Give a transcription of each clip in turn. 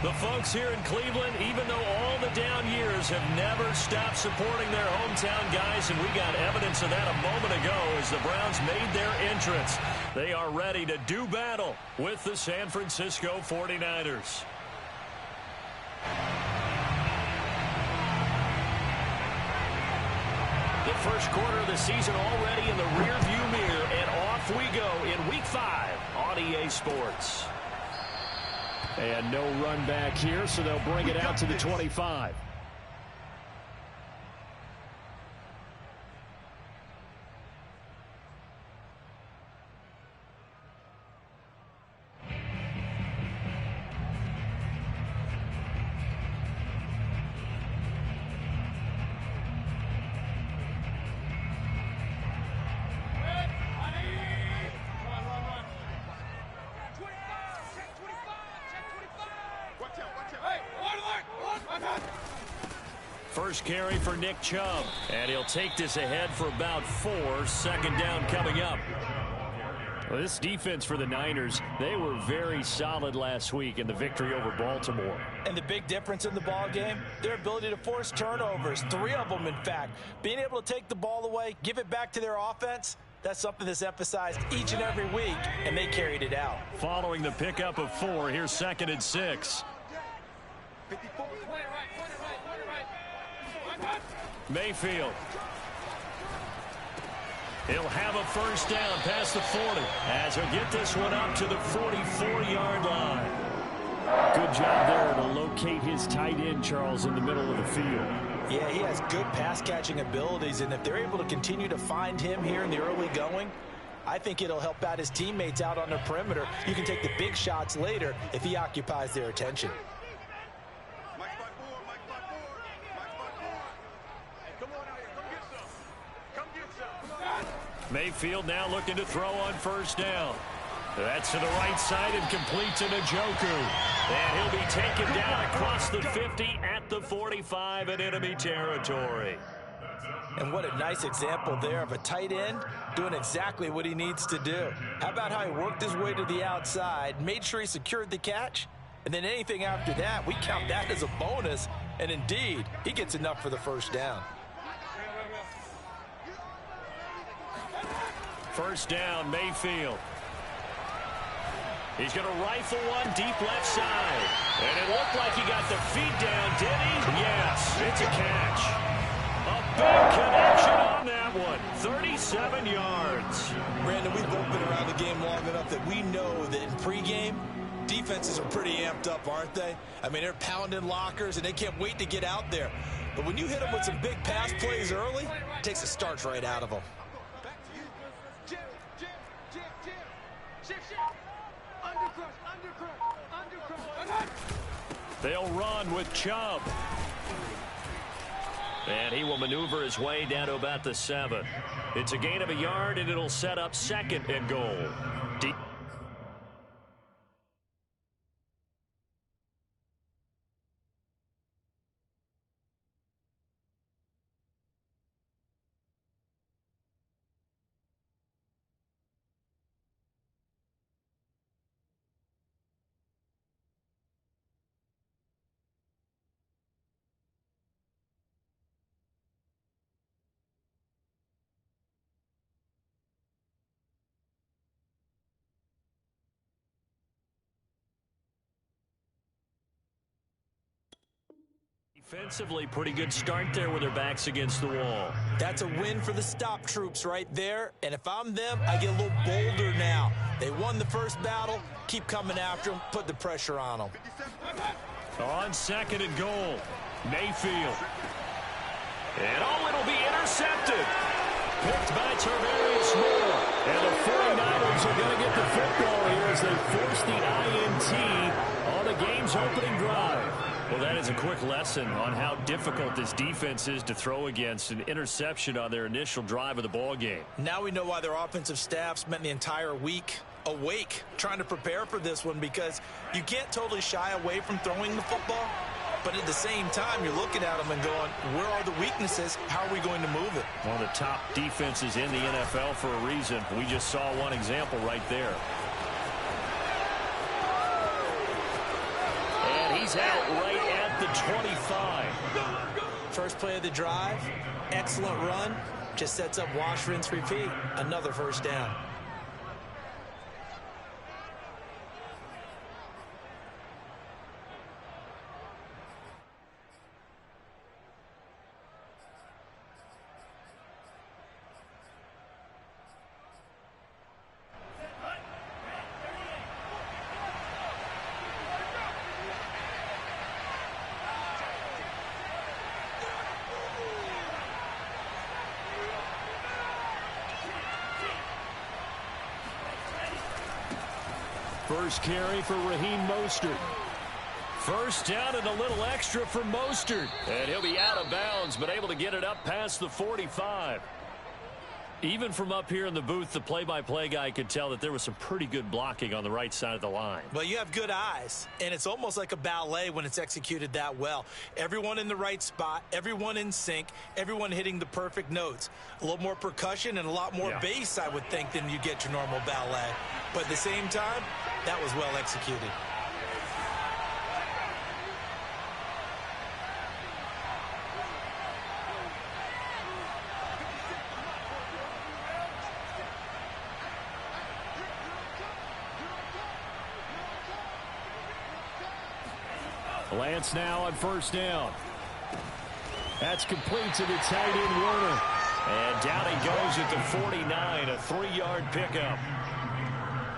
The folks here in Cleveland, even though all the down years, have never stopped supporting their hometown guys, and we got evidence of that a moment ago as the Browns made their entrance. They are ready to do battle with the San Francisco 49ers. The first quarter of the season already in the rearview mirror, and off we go in Week 5 on EA Sports. And no run back here, so they'll bring it out to the 25. First carry for Nick Chubb, and he'll take this ahead for about 4. Second down coming up. Well, this defense for the Niners, they were very solid last week in the victory over Baltimore. And the big difference in the ball game, their ability to force turnovers, 3 of them in fact. Being able to take the ball away, give it back to their offense, that's something that's emphasized each and every week, and they carried it out. Following the pickup of 4, here's 2nd and 6. Mayfield. He'll have a first down past the 40 as he'll get this one up to the 44-yard line. Good job there to locate his tight end, Charles, in the middle of the field. Yeah, he has good pass-catching abilities, and if they're able to continue to find him here in the early going, I think it'll help out his teammates out on the perimeter. You can take the big shots later if he occupies their attention. Mayfield now looking to throw on first down. That's to the right side and completes to Njoku. And he'll be taken down across the 50 at the 45 in enemy territory. And what a nice example there of a tight end doing exactly what he needs to do. How about how he worked his way to the outside, made sure he secured the catch, and then anything after that, we count that as a bonus. And indeed, he gets enough for the first down. First down, Mayfield. He's going to rifle one deep left side. And it looked like he got the feet down, did he? Yes, it's a catch. A big connection on that one. 37 yards. Brandon, we've both been around the game long enough that we know that in pregame, defenses are pretty amped up, aren't they? I mean, they're pounding lockers, and they can't wait to get out there. But when you hit them with some big pass plays early, it takes the starch right out of them. They'll run with Chubb. And he will maneuver his way down to about the 7. It's a gain of a yard, and it'll set up 2nd and goal. Deep. Defensively, pretty good start there with their backs against the wall. That's a win for the stop troops right there. And if I'm them, I get a little bolder now. They won the first battle. Keep coming after them. Put the pressure on them. On 2nd and goal, Mayfield. And it'll be intercepted. Picked by Tarvarius Moore. And the 49ers are going to get the football here as they force the INT on the game's opening drive. Well, that is a quick lesson on how difficult this defense is to throw against. An interception on their initial drive of the ball game. Now we know why their offensive staff spent the entire week awake trying to prepare for this one, because you can't totally shy away from throwing the football. But at the same time, you're looking at them and going, where are the weaknesses? How are we going to move it? One of the top defenses in the NFL for a reason. We just saw one example right there. And he's is out right at the 25. First play of the drive, excellent run. Just sets up wash, rinse, repeat. Another first down. First carry for Raheem Mostert. First down and a little extra for Mostert. And he'll be out of bounds, but able to get it up past the 45. Even from up here in the booth, the play-by-play guy could tell that there was some pretty good blocking on the right side of the line. Well, you have good eyes, and it's almost like a ballet when it's executed that well. Everyone in the right spot, everyone in sync, everyone hitting the perfect notes. A little more percussion and a lot more bass, I would think, than you get your normal ballet. But at the same time, that was well executed. Lance now on first down. That's complete to the tight end Warner. And down he goes at the 49, a 3-yard pickup.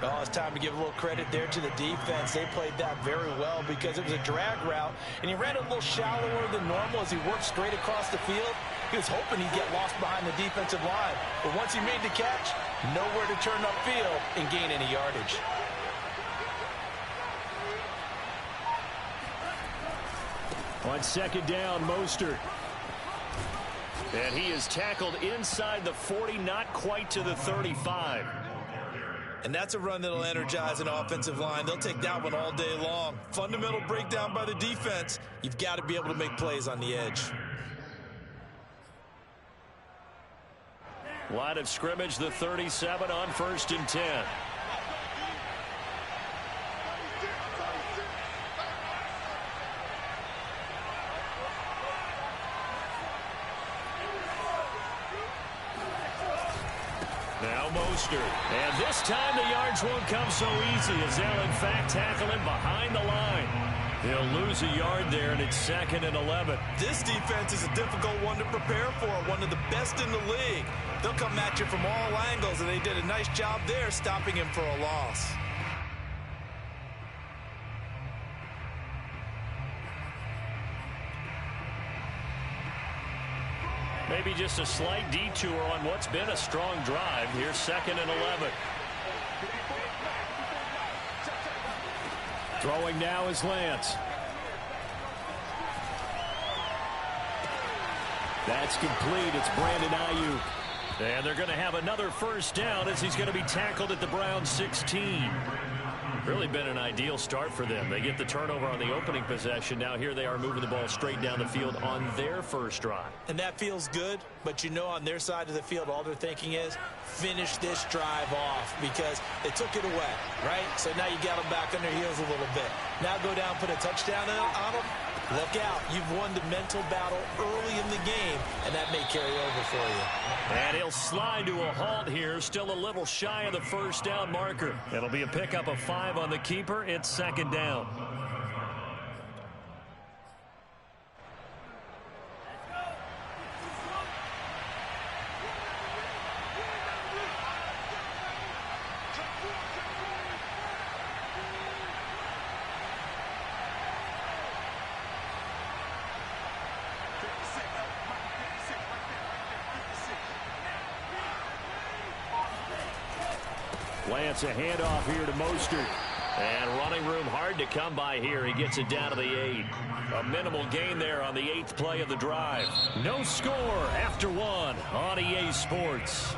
Oh, it's time to give a little credit there to the defense. They played that very well because it was a drag route, and he ran a little shallower than normal as he worked straight across the field. He was hoping he'd get lost behind the defensive line. But once he made the catch, nowhere to turn upfield and gain any yardage. On second down, Mostert. And he is tackled inside the 40, not quite to the 35. And that's a run that'll energize an offensive line. They'll take that one all day long. Fundamental breakdown by the defense. You've got to be able to make plays on the edge. Line of scrimmage, the 37 on 1st and 10. Now Mostert. And this time the yards won't come so easy as they'll in fact tackle him behind the line. He'll lose a yard there, and it's 2nd and 11. This defense is a difficult one to prepare for, one of the best in the league. They'll come at you from all angles, and they did a nice job there stopping him for a loss. Maybe just a slight detour on what's been a strong drive. Here's 2nd and 11. Throwing now is Lance. That's complete. It's Brandon Ayuk. And they're going to have another first down as he's going to be tackled at the Browns 16. Really been an ideal start for them. They get the turnover on the opening possession. Now here they are moving the ball straight down the field on their first drive. And that feels good, but you know on their side of the field all they're thinking is finish this drive off because they took it away, right? So now you got them back on their heels a little bit. Now go down, put a touchdown on them. Look out. You've won the mental battle early in the game, and that may carry over for you. And he'll slide to a halt here, still a little shy of the first down marker. It'll be a pickup of 5 on the keeper. It's 2nd down. Lance a handoff here to Mostert. And running room hard to come by here. He gets it down to the 8. A minimal gain there on the 8th play of the drive. No score after 1 on EA Sports.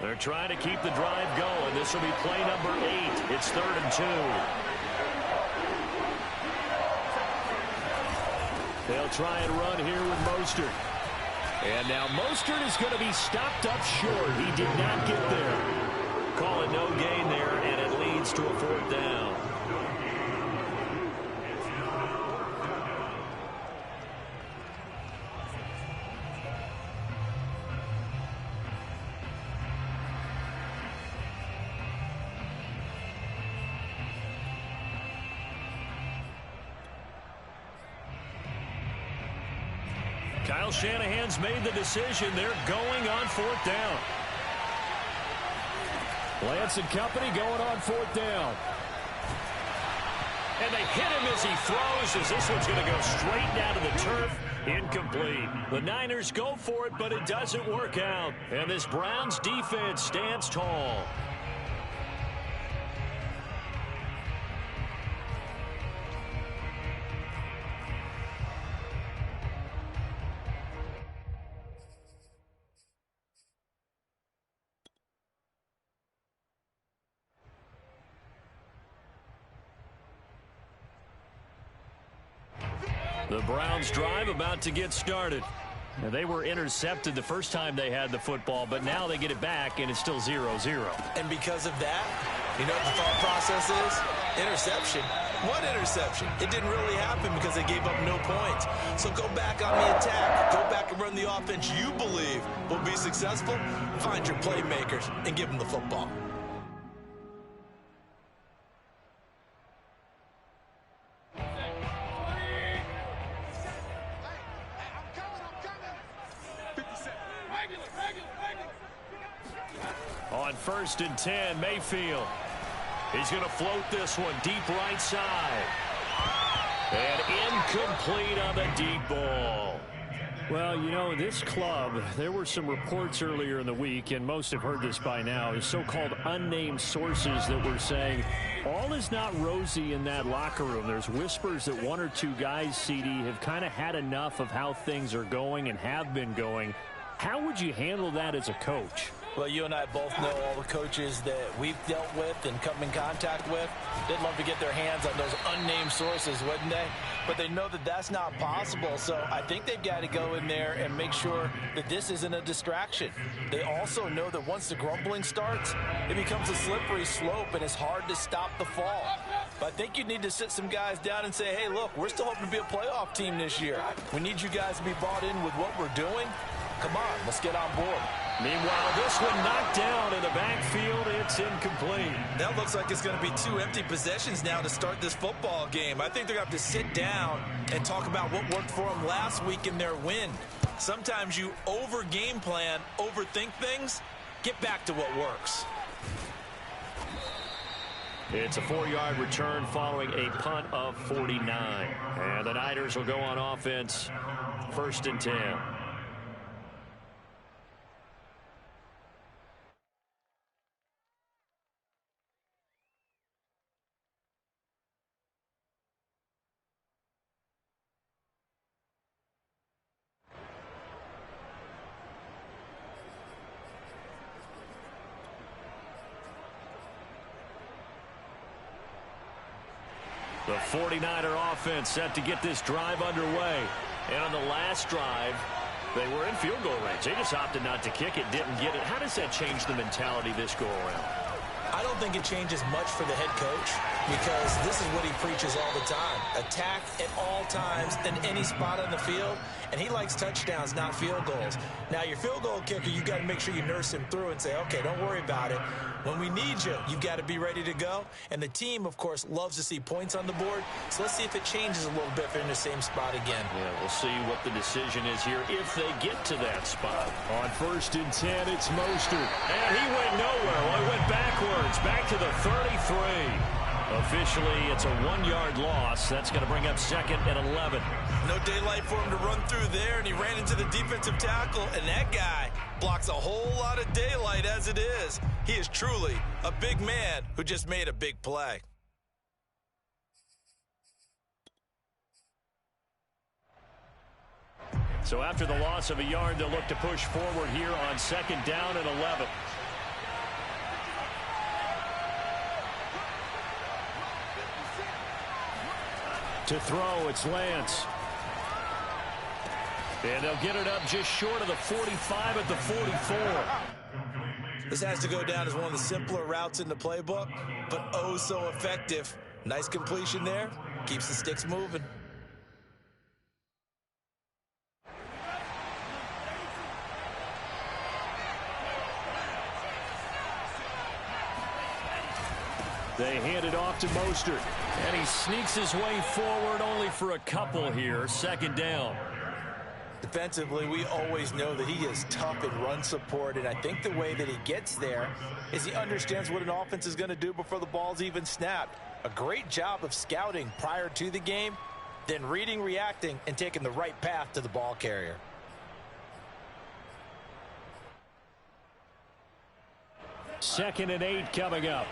They're trying to keep the drive going. This will be play number 8. It's 3rd and 2. They'll try and run here with Mostert. And now Mostert is going to be stopped up short. He did not get there. Call it no gain there, and it leads to a 4th down. Kyle Shanahan's made the decision. They're going on 4th down. Lance and company going on 4th down. And they hit him as he throws, as this one's going to go straight down to the turf. Incomplete. The Niners go for it, but it doesn't work out. And this Browns defense stands tall. The Browns drive about to get started. Now, they were intercepted the first time they had the football, but now they get it back, and it's still 0-0. And because of that, you know what the thought process is? Interception. What interception? It didn't really happen because they gave up no points. So go back on the attack. Go back and run the offense you believe will be successful. Find your playmakers and give them the football. On 1st and 10, Mayfield. He's going to float this one deep right side. And incomplete on the deep ball. Well, you know, this club, there were some reports earlier in the week, and most have heard this by now, is so-called unnamed sources that were saying all is not rosy in that locker room. There's whispers that 1 or 2 guys, CD, have kind of had enough of how things are going and have been going. How would you handle that as a coach? Well, you and I both know all the coaches that we've dealt with and come in contact with. They'd love to get their hands on those unnamed sources, wouldn't they? But they know that that's not possible, so I think they've got to go in there and make sure that this isn't a distraction. They also know that once the grumbling starts, it becomes a slippery slope, and it's hard to stop the fall. But I think you need to sit some guys down and say, hey, look, we're still hoping to be a playoff team this year. We need you guys to be bought in with what we're doing. Come on, let's get on board. Meanwhile, this one knocked down in the backfield. It's incomplete. That looks like it's going to be 2 empty possessions now to start this football game. I think they're going to have to sit down and talk about what worked for them last week in their win. Sometimes you over-game plan, overthink things. Get back to what works. It's a 4-yard return following a punt of 49. And the Niners will go on offense, 1st and 10. The 49er offense set to get this drive underway. And on the last drive, they were in field goal range. They just opted not to kick it, didn't get it. How does that change the mentality this go around? I don't think it changes much for the head coach because this is what he preaches all the time. Attack at all times in any spot on the field, and he likes touchdowns, not field goals. Now, your field goal kicker, you got to make sure you nurse him through and say, okay, don't worry about it. When we need you, you've got to be ready to go. And the team, of course, loves to see points on the board. So let's see if it changes a little bit if they're in the same spot again. Yeah, we'll see what the decision is here if they get to that spot. On 1st and 10, it's Mostert. And he went nowhere. Well, he went backwards, back to the 33. Officially, it's a 1-yard loss. That's going to bring up 2nd and 11. No daylight for him to run through there, and he ran into the defensive tackle, and that guy blocks a whole lot of daylight as it is. He is truly a big man who just made a big play. So after the loss of a yard, they'll look to push forward here on 2nd down and 11. To throw, it's Lance. And they'll get it up just short of the 45 at the 44. This has to go down as one of the simpler routes in the playbook, but oh so effective. Nice completion there. Keeps the sticks moving. They hand it off to Mostert. And he sneaks his way forward only for a couple here. Second down. Defensively, we always know that he is tough in run support, and I think the way that he gets there is he understands what an offense is going to do before the ball's even snapped. A great job of scouting prior to the game, then reading, reacting, and taking the right path to the ball carrier. Second and 8 coming up.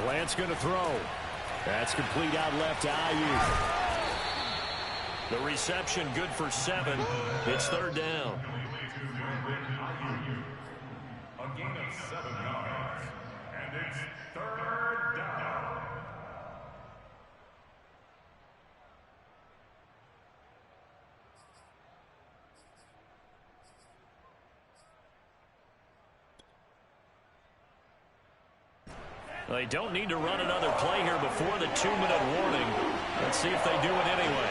Lance going to throw. That's complete out left to Ayuk. The reception good for 7. It's third down. A gain of 7 yards. And it's third down. They don't need to run another play here before the 2-minute warning. Let's see if they do it anyway.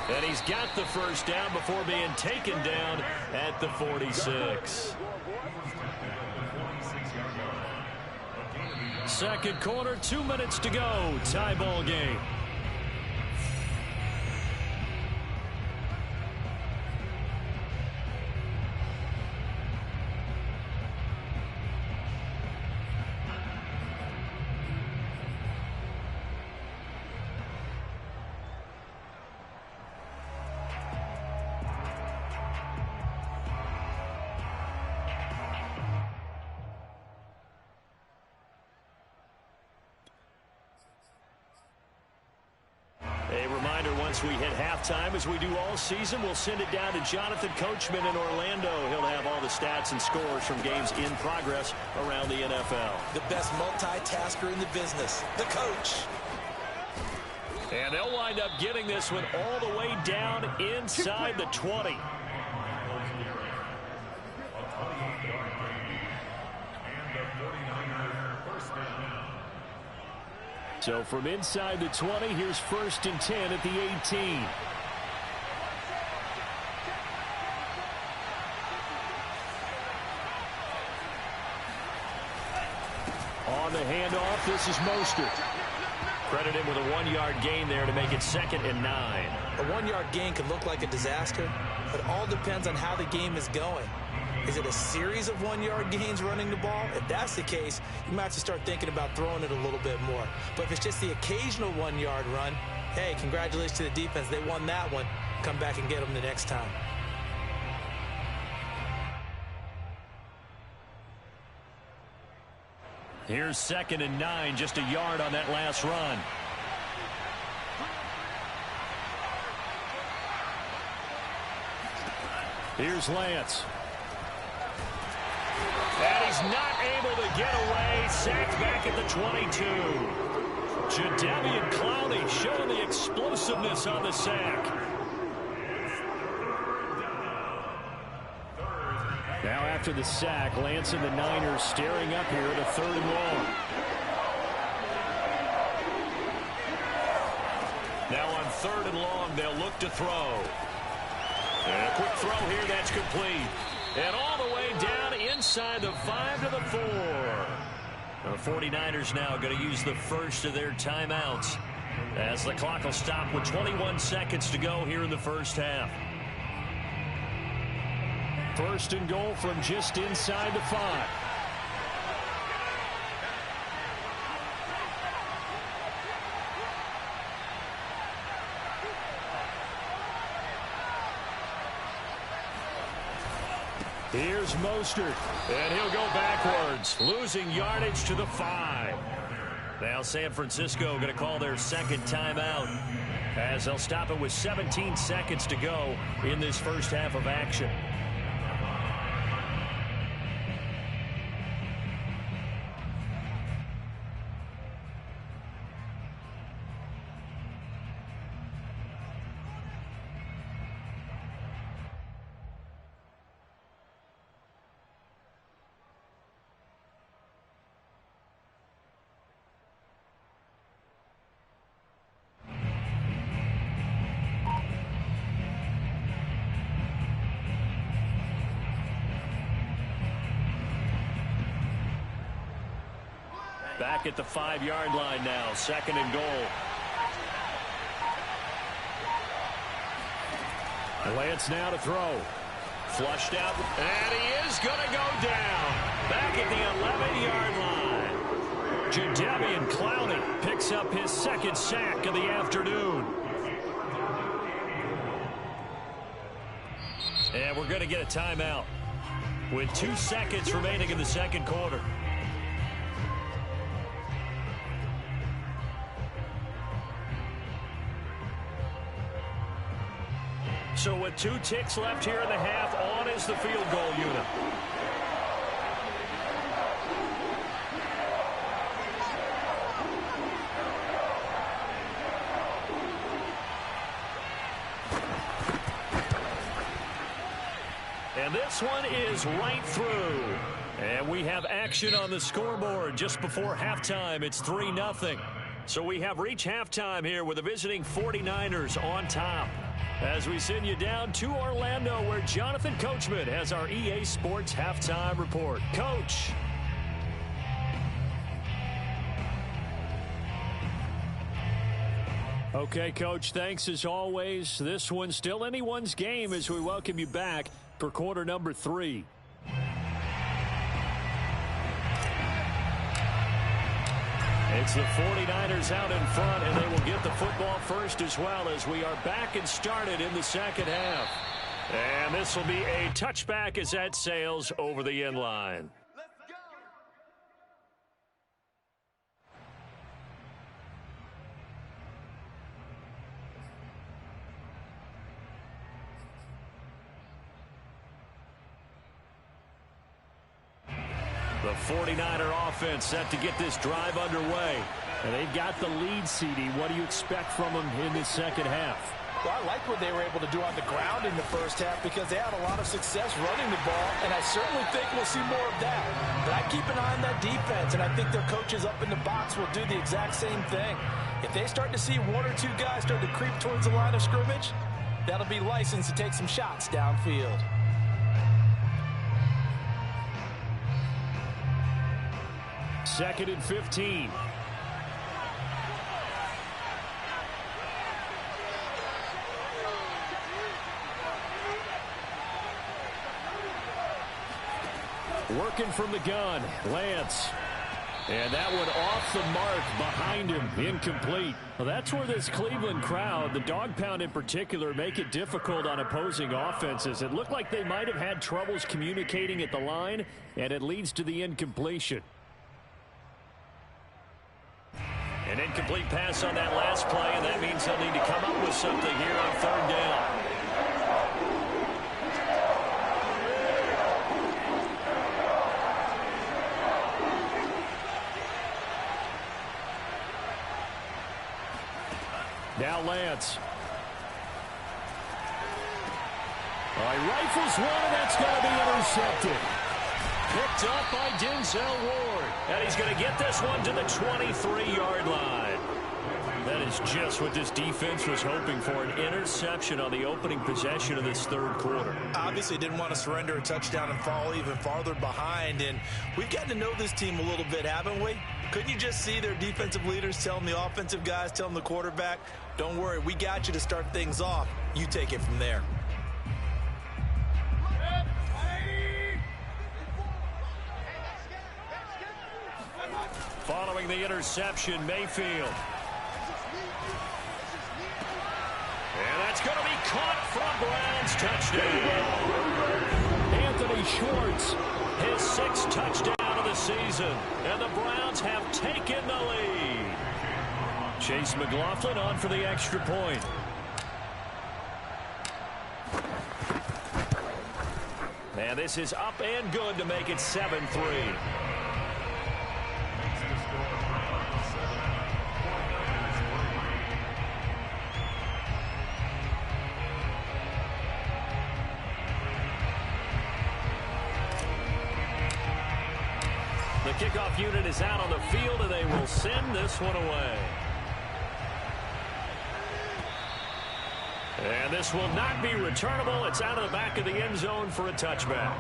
And he's got the first down before being taken down at the 46. Second quarter, 2 minutes to go. Tie ball game. Once we hit halftime, as we do all season, we'll send it down to Jonathan Coachman in Orlando. He'll have all the stats and scores from games in progress around the NFL. The best multitasker in the business, the coach. And they'll wind up getting this one all the way down inside the 20. So from inside the 20, here's 1st and 10 at the 18. On the handoff, this is Mostert. Credit him with a 1-yard gain there to make it 2nd and 9. A 1-yard gain can look like a disaster, but all depends on how the game is going. Is it a series of 1-yard gains running the ball? If that's the case, you might have to start thinking about throwing it a little bit more. But if it's just the occasional 1-yard run, hey, congratulations to the defense. They won that one. Come back and get them the next time. Here's 2nd and 9, just a yard on that last run. Here's Lance. And he's not able to get away. Sacked back at the 22. Jadeveon Clowney showing the explosiveness on the sack. Now after the sack, Lance and the Niners staring up here at a 3rd and long. Now on 3rd and long, they'll look to throw. And a quick throw here, that's complete. And all the way down inside the 5 to the 4. The 49ers now going to use the first of their timeouts as the clock will stop with 21 seconds to go here in the first half. 1st and goal from just inside the 5. Here's Mostert, and he'll go backwards, losing yardage to the 5. Now San Francisco going to call their 2nd timeout as they'll stop it with 17 seconds to go in this first half of action. Back at the 5-yard line now, 2nd and goal. Lance now to throw. Flushed out, and he is going to go down. Back at the 11-yard line. Jadeveon Clowney picks up his 2nd sack of the afternoon. And we're going to get a timeout with 2 seconds remaining in the 2nd quarter. So with 2 ticks left here in the half, on is the field goal unit. And this one is right through. And we have action on the scoreboard just before halftime. It's 3-0. So we have reached halftime here with the visiting 49ers on top. As we send you down to Orlando, where Jonathan Coachman has our EA Sports Halftime Report. Coach. Okay, Coach, thanks as always. This one's still anyone's game as we welcome you back for quarter number 3. It's the 49ers out in front, and they will get the football first as well as we are back and started in the 2nd half. And this will be a touchback as that sails over the end line. The 49er offense set to get this drive underway. And they've got the lead, CD. What do you expect from them in this 2nd half? Well, I like what they were able to do on the ground in the first half because they had a lot of success running the ball, and I certainly think we'll see more of that. But I keep an eye on that defense, and I think their coaches up in the box will do the exact same thing. If they start to see 1 or 2 guys start to creep towards the line of scrimmage, that'll be licensed to take some shots downfield. Second and 15. Working from the gun, Lance. And that one off the mark behind him, incomplete. Well, that's where this Cleveland crowd, the dog pound in particular, make it difficult on opposing offenses. It looked like they might have had troubles communicating at the line, and it leads to the incompletion. An incomplete pass on that last play, and that means they'll need to come up with something here on 3rd down. Now Lance. All right, rifles one, and that's going to be intercepted. Picked up by Denzel Ward. And he's going to get this one to the 23-yard line. That is just what this defense was hoping for, an interception on the opening possession of this 3rd quarter. Obviously didn't want to surrender a touchdown and fall even farther behind. And we've gotten to know this team a little bit, haven't we? Couldn't you just see their defensive leaders telling the offensive guys, telling the quarterback, don't worry, we got you to start things off. You take it from there. Following the interception, Mayfield. And that's going to be caught from Browns. Touchdown. Anthony Schwartz, his 6th touchdown of the season. And the Browns have taken the lead. Chase McLaughlin on for the extra point. And this is up and good to make it 7-3. The kickoff unit is out on the field, and they will send this one away. And this will not be returnable. It's out of the back of the end zone for a touchback.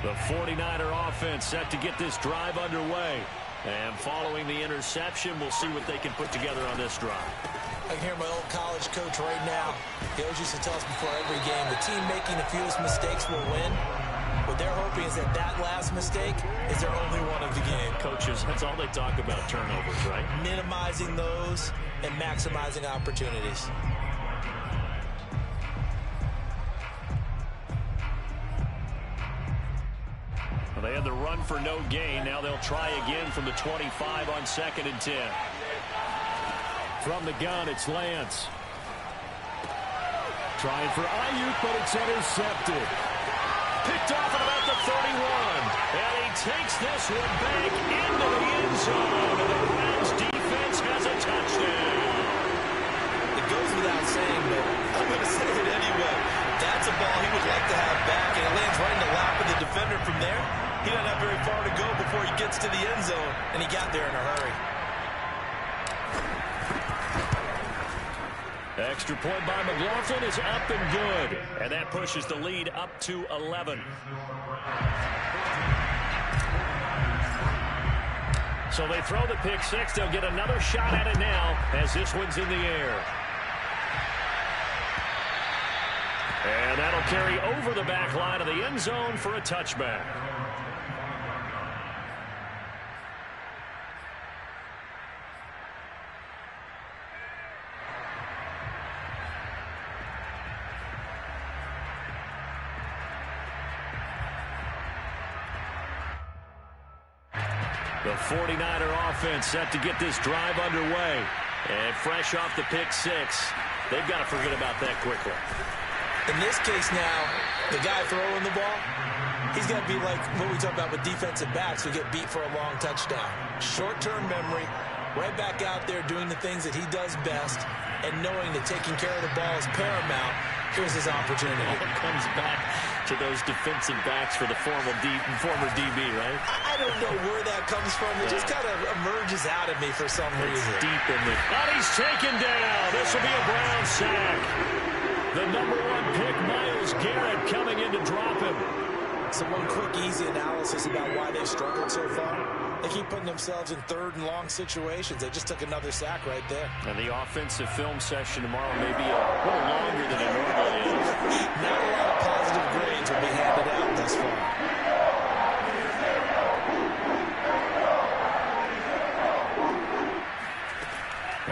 The 49er offense set to get this drive underway. And following the interception, we'll see what they can put together on this drive. I can hear my old college coach right now. He always used to tell us before every game, the team making the fewest mistakes will win. What they're hoping is that last mistake is their only one of the game. Coaches, that's all they talk about, turnovers, right? Minimizing those and maximizing opportunities. Well, they had the run for no gain. Now they'll try again from the 25 on 2nd and 10. From the gun, it's Lance. Trying for Ayuk, but it's intercepted. Picked off at about the 31. And he takes this one back into the end zone. And the Browns defense has a touchdown. It goes without saying, but I'm going to say it anyway. That's a ball he would like to have back, and it lands right in the lap of the defender from there. He doesn't have very far to go before he gets to the end zone, and he got there in a hurry. Extra point by McLaughlin is up and good. And that pushes the lead up to 11. So they throw the pick six. They'll get another shot at it now as this one's in the air. And that'll carry over the back line of the end zone for a touchback. The 49er offense set to get this drive underway. And fresh off the pick six, they've got to forget about that quickly. In this case now, the guy throwing the ball, he's got to be like what we talk about with defensive backs who get beat for a long touchdown. Short-term memory, right back out there doing the things that he does best, and knowing that taking care of the ball is paramount. Here's his opportunity. It comes back to those defensive backs for the former DB, right? I don't know where that comes from. It just kind of emerges out of me for some reason. Deep in the... And he's taken down. This will be a Brown sack. The number 1 pick, Myles Garrett, coming in to drop him. So one quick, easy analysis about why they've struggled so far. They keep putting themselves in third and long situations. They just took another sack right there. And the offensive film session tomorrow may be a little longer than it normally is. Not a lot of positive grades will be handed out thus far.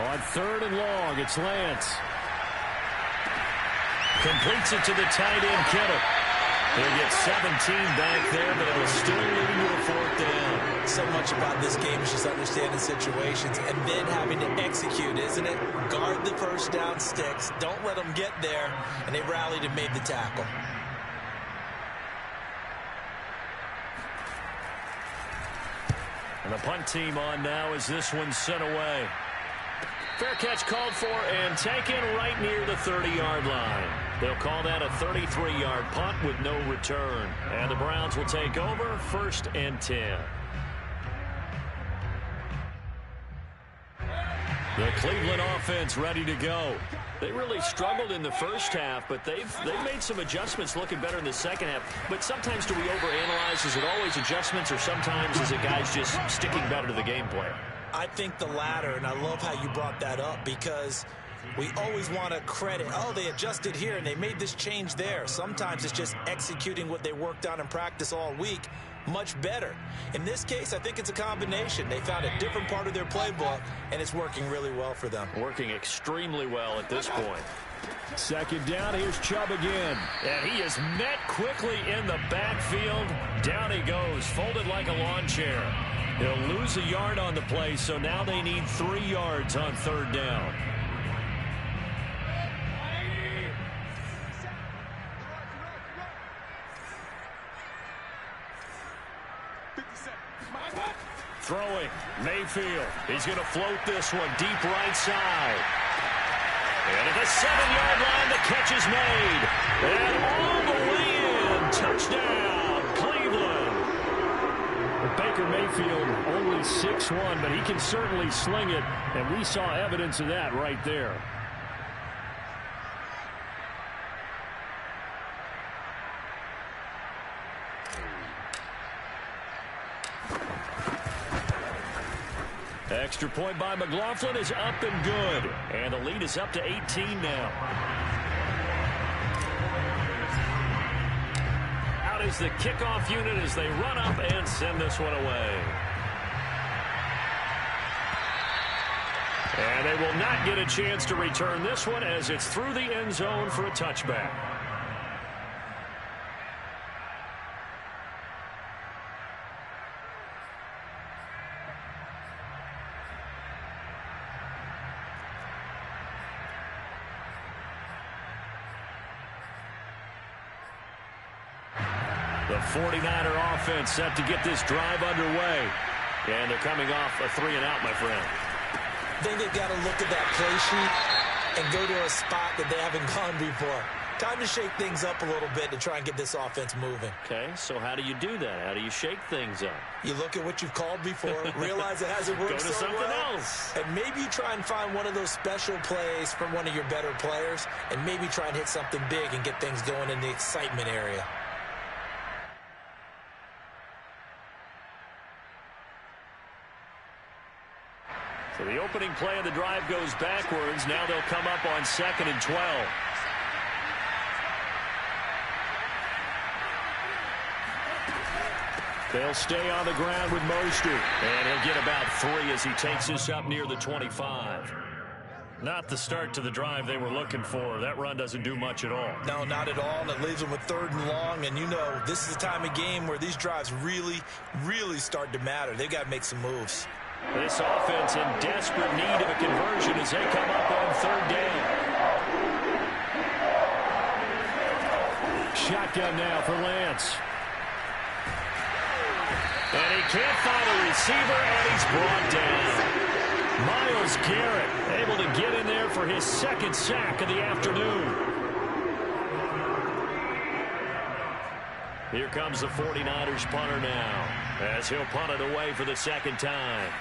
On 3rd and long, it's Lance. Completes it to the tight end, Kittle. He'll get 17 back there, but it'll still lead to a 4th down. So much about this game is just understanding situations and then having to execute, isn't it? Guard the first down sticks. Don't let them get there. And they rallied and made the tackle. And the punt team on now as this one's sent away. Fair catch called for and taken right near the 30-yard line. They'll call that a 33-yard punt with no return. And the Browns will take over 1st and 10. The Cleveland offense ready to go. They really struggled in the first half, but they've made some adjustments looking better in the second half. But sometimes do we overanalyze? Is it always adjustments, or sometimes is it guys just sticking better to the game plan? I think the latter, and I love how you brought that up because we always want to credit, oh, they adjusted here and they made this change there. Sometimes it's just executing what they worked on in practice all week much better. In this case, I think it's a combination. They found a different part of their playbook, and it's working really well for them. Working extremely well at this point. 2nd down, here's Chubb again. And he is met quickly in the backfield. Down he goes, folded like a lawn chair. He'll lose a yard on the play, so now they need 3 yards on 3rd down. Throwing, Mayfield. He's going to float this one deep right side. And at the 7-yard line, the catch is made. And all the way in. Touchdown, Cleveland. Baker Mayfield only 6'1", but he can certainly sling it, and we saw evidence of that right there. Extra point by McLaughlin is up and good. And the lead is up to 18 now. Out is the kickoff unit as they run up and send this one away. And they will not get a chance to return this one as it's through the end zone for a touchback. The 49er offense set to get this drive underway. And they're coming off a 3-and-out, my friend. I think they've got to look at that play sheet and go to a spot that they haven't gone before. Time to shake things up a little bit to try and get this offense moving. Okay, so how do you do that? How do you shake things up? You look at what you've called before, realize it hasn't worked Go to so something well, else. and maybe you try and find one of those special plays from one of your better players, and maybe try and hit something big and get things going in the excitement area. So the opening play of the drive goes backwards. Now they'll come up on 2nd and 12. They'll stay on the ground with Mostert. And he'll get about 3 as he takes this up near the 25. Not the start to the drive they were looking for. That run doesn't do much at all. No, not at all. And it leaves them with 3rd and long. And you know, this is the time of game where these drives really, really start to matter. They've got to make some moves. This offense in desperate need of a conversion as they come up on 3rd down. Shotgun now for Lance. And he can't find a receiver, and he's brought down. Myles Garrett able to get in there for his 2nd sack of the afternoon. Here comes the 49ers punter now as he'll punt it away for the 2nd time.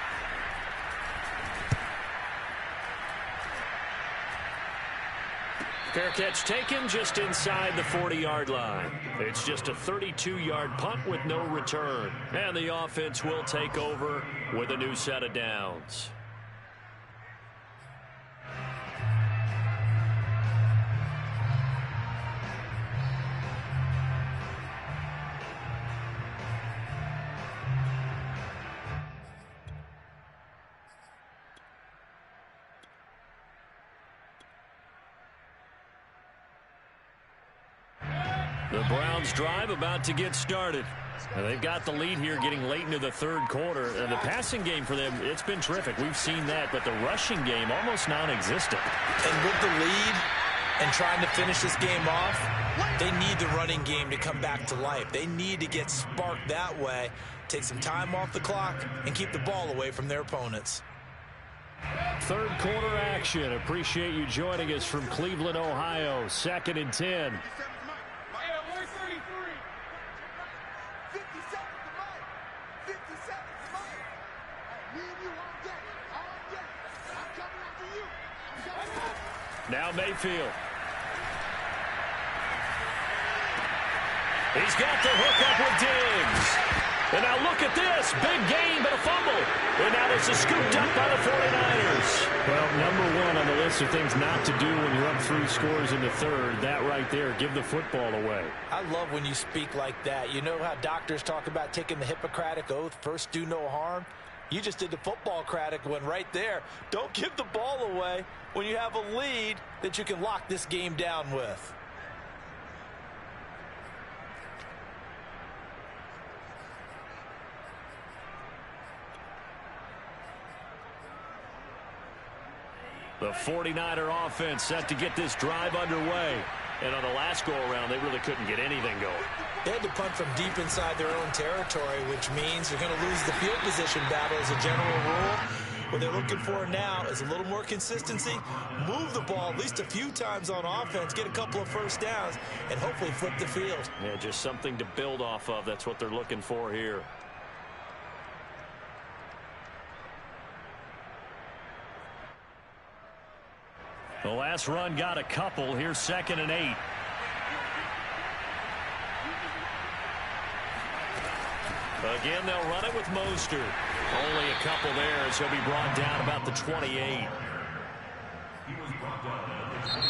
Fair catch taken just inside the 40-yard line. It's just a 32-yard punt with no return. And the offense will take over with a new set of downs. The Browns drive about to get started. And they've got the lead here getting late into the 3rd quarter. And the passing game for them, it's been terrific. We've seen that, but the rushing game almost non-existent. And with the lead and trying to finish this game off, they need the running game to come back to life. They need to get sparked that way, take some time off the clock, and keep the ball away from their opponents. 3rd quarter action. Appreciate you joining us from Cleveland, Ohio. 2nd and 10. Now Mayfield. He's got the hook up with Diggs. And now look at this. Big gain, but a fumble. And now this is scooped up by the 49ers. Well, number 1 on the list of things not to do when you're up 3 scores in the 3rd. That right there, give the football away. I love when you speak like that. You know how doctors talk about taking the Hippocratic Oath, first do no harm? You just did the football-cratic one right there. Don't give the ball away when you have a lead that you can lock this game down with. The 49er offense set to get this drive underway. And on the last go-around, they really couldn't get anything going. They had to punt from deep inside their own territory, which means they're going to lose the field position battle as a general rule. What they're looking for now is a little more consistency, move the ball at least a few times on offense, get a couple of first downs, and hopefully flip the field. Yeah, just something to build off of. That's what they're looking for here. The last run got a couple. Here's 2nd and 8. Again, they'll run it with Mostert. Only a couple there as he'll be brought down about the 28.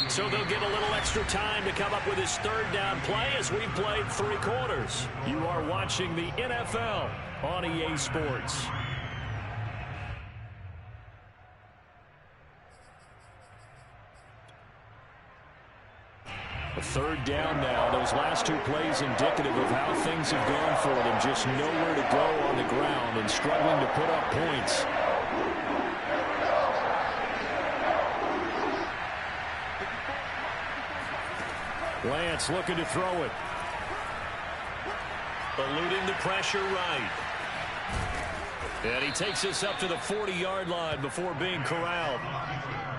So they'll get a little extra time to come up with his third down play as we've played 3 quarters. You are watching the NFL on EA Sports. A third down now. Those last 2 plays indicative of how things have gone for them. Just nowhere to go on the ground and struggling to put up points. Lance looking to throw it. Eluding the pressure right. And he takes us up to the 40-yard line before being corralled.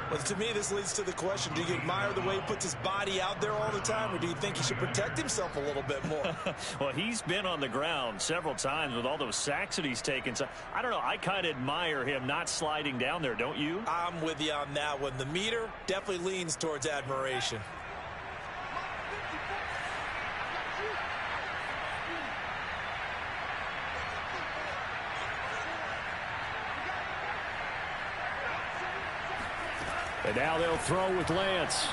Well, to me, this leads to the question, do you admire the way he puts his body out there all the time, or do you think he should protect himself a little bit more? Well, he's been on the ground several times with all those sacks that he's taken. So, I don't know, I kind of admire him not sliding down there, don't you? I'm with you on that one. The meter definitely leans towards admiration. And now they'll throw with Lance.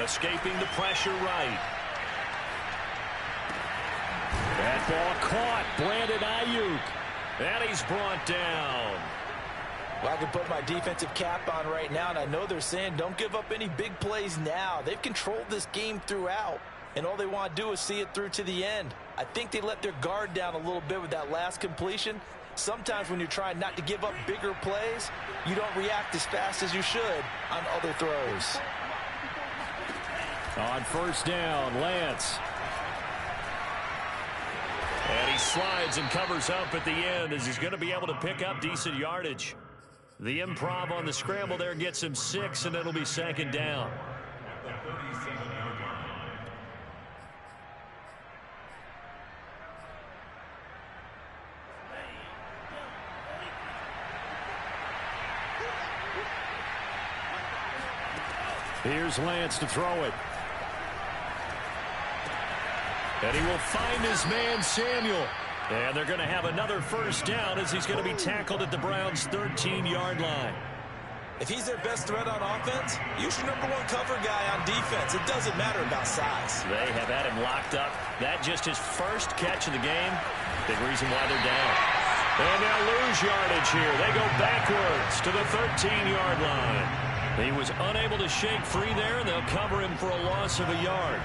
Escaping the pressure right. That ball caught. Brandon Ayuk. And he's brought down. Well, I can put my defensive cap on right now, and I know they're saying don't give up any big plays now. They've controlled this game throughout, and all they want to do is see it through to the end. I think they let their guard down a little bit with that last completion. Sometimes when you're trying not to give up bigger plays, you don't react as fast as you should on other throws. On first down, Lance. And he slides and covers up at the end as he's going to be able to pick up decent yardage. The improv on the scramble there gets him 6, and it'll be second down. Here's Lance to throw it. And he will find his man, Samuel. And they're going to have another first down as he's going to be tackled at the Browns' 13-yard line. If he's their best threat on offense, use your #1 cover guy on defense. It doesn't matter about size. They have had him locked up. That just his first catch of the game. Big reason why they're down. And they'll lose yardage here. They go backwards to the 13-yard line. He was unable to shake free there, and they'll cover him for a loss of a yard.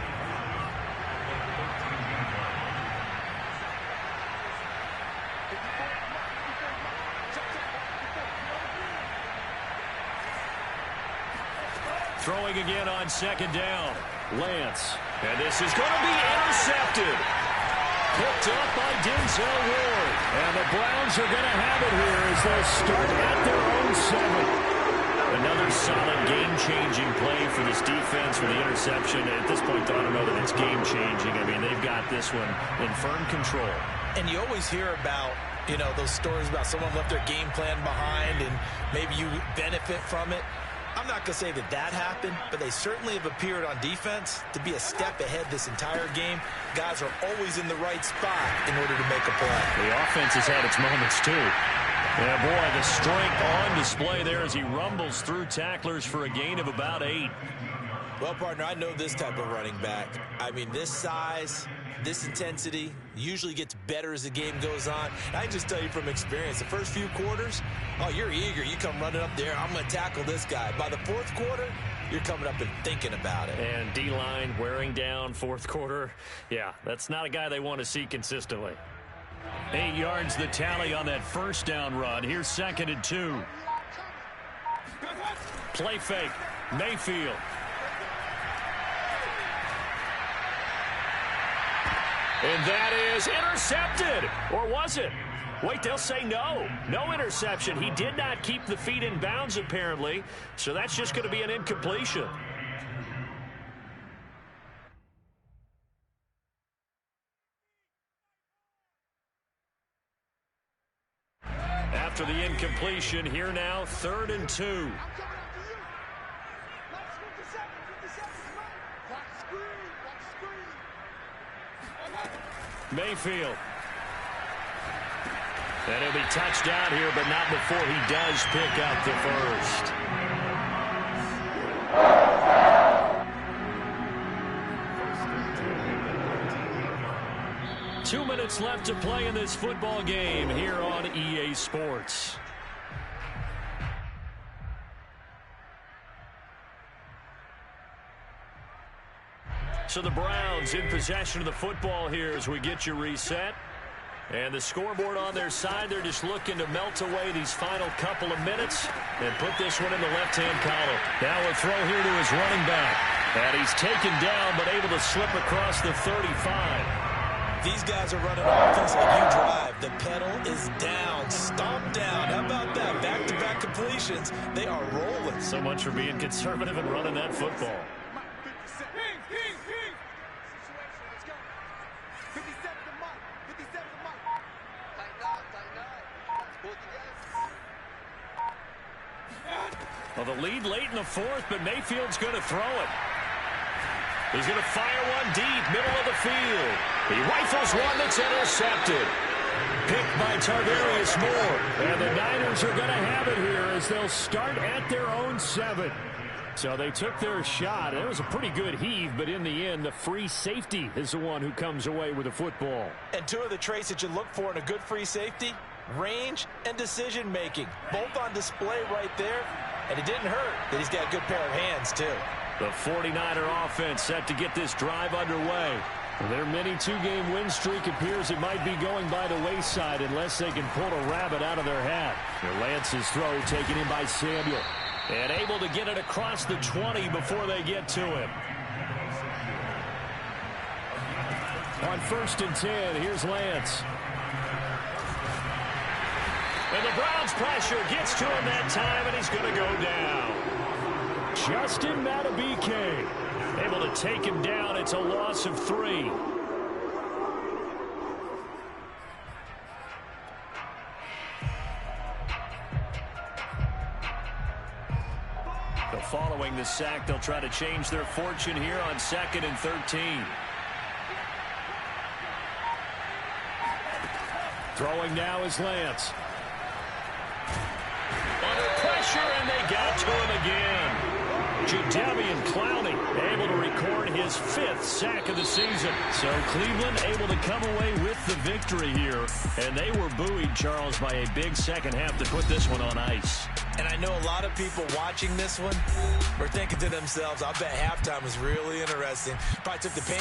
Throwing again on second down. Lance. And this is going to be intercepted. Picked up by Denzel Ward. And the Browns are going to have it here as they'll start at their own 7. Another solid game-changing play for this defense for the interception. At this point, I don't know that it's game-changing. I mean, they've got this one in firm control. And you always hear about, you know, those stories about someone left their game plan behind and maybe you benefit from it. I'm not going to say that that happened, but they certainly have appeared on defense to be a step ahead this entire game. Guys are always in the right spot in order to make a play. The offense has had its moments, too. Yeah, boy, the strength on display there as he rumbles through tacklers for a gain of about 8. Well, partner, I know this type of running back. I mean, this size, this intensity usually gets better as the game goes on. I can just tell you from experience, the first few quarters, oh, you're eager. You come running up there, I'm going to tackle this guy. By the fourth quarter, you're coming up and thinking about it. And D-line wearing down fourth quarter. Yeah, that's not a guy they want to see consistently. 8 yards the tally on that first down run. Here's 2nd and 2. Play fake. Mayfield. And that is intercepted. Or was it? Wait, they'll say no. No interception. He did not keep the feet in bounds, apparently. So that's just going to be an incompletion. After the incompletion, here now, 3rd and 2. Mayfield. And he'll be touched down here, but not before he does pick up the first. Two minutes left to play in this football game here on EA Sports. So the Browns in possession of the football here as we get you reset. And the scoreboard on their side, they're just looking to melt away these final couple of minutes and put this one in the left-hand column. Now a throw here to his running back. And he's taken down but able to slip across the 35. These guys are running offense like you drive. The pedal is down, stomp down. How about that? Back-to-back completions. They are rolling. So much for being conservative and running that football. Well, the lead late in the fourth, but Mayfield's going to throw it. He's going to fire one deep, middle of the field. He rifles one that's intercepted. Picked by Tarvarius Moore. And the Niners are going to have it here as they'll start at their own 7. So they took their shot. It was a pretty good heave, but in the end, the free safety is the one who comes away with the football. And two of the traits that you look for in a good free safety, range and decision-making. Both on display right there. And it didn't hurt that he's got a good pair of hands, too. The 49er offense set to get this drive underway. Their mini two-game win streak appears it might be going by the wayside unless they can pull a rabbit out of their hat. Lance's throw taken in by Samuel. And able to get it across the 20 before they get to him. On 1st and 10, here's Lance. And the Browns pressure gets to him that time, and he's going to go down. Justin Matabike able to take him down. It's a loss of 3. So following the sack, they'll try to change their fortune here on 2nd and 13. Throwing now is Lance. Under pressure, and they got to him again. Jadeveon Clowney able to record his 5th sack of the season. So Cleveland able to come away with the victory here. And they were buoyed, Charles, by a big second half to put this one on ice. And I know a lot of people watching this one were thinking to themselves, I bet halftime was really interesting. Probably took the pain